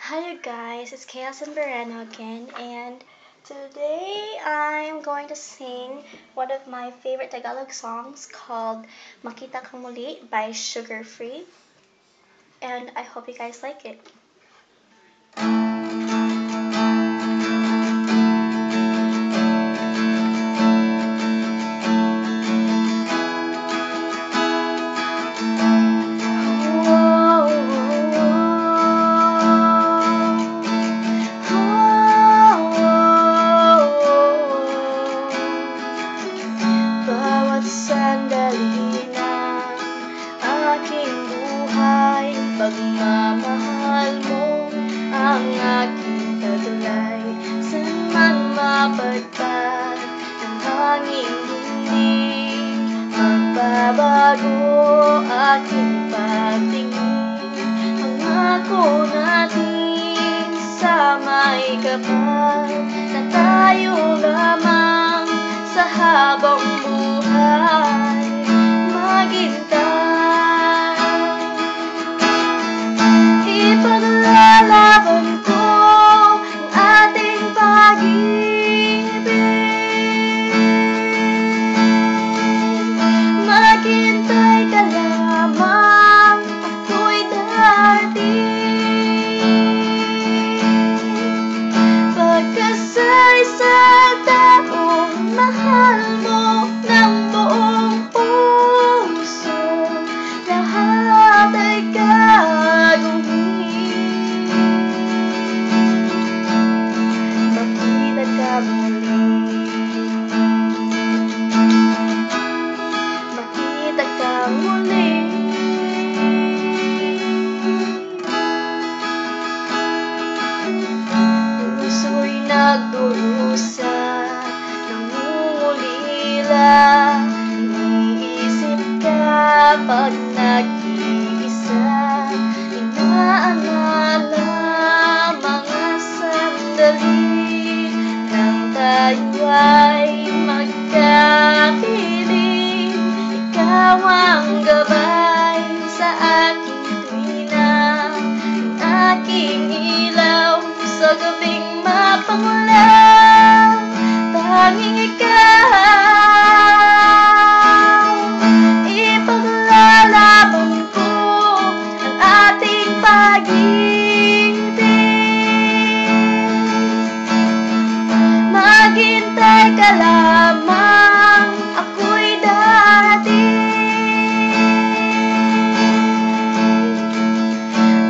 Hi you guys, it's Chaos and Vereno again, and today I'm going to sing one of my favorite Tagalog songs called Makita Ka Muli by Sugar Free, and I hope you guys like it. Sandali ng aking buhay, pagmamahal mo ang aking taglay. Saan man mapadpad ang hangin, hindi magbabago aking pagtingin. Pangako natin sa may kapal na tayo lamang sa habang buhay maghintay. Ipaglalaban ko ang ating pag-ibig. Maghintay ka lamang, ako'y darating. Pagkasay-say taong mahal mo ng buong puso, lahat ay gagawin. Makita ka muli, makita ka muli. Puso'y nagdurusa, iniisip ka pag nag-iisa, inaalala mga sandali nang tayo ay magkapiling. Ikaw ang gabay sa aking tuwina, ang aking ilaw sa gabing mapangulaw. Tanging ikaw, ipaglalaban ko ang ating pag-ibig. Maghintay ka lamang, ako'y darating.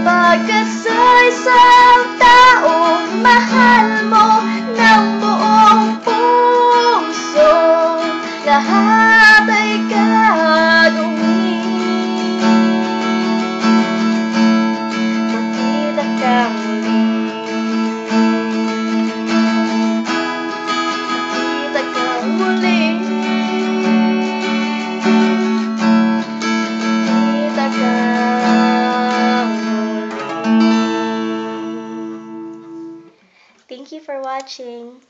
Pagkasay-say taong mahal mo ng buong puso, lahat ay gagawin. Makita ka muli, makita ka muli, makita ka muli. Thank you for watching.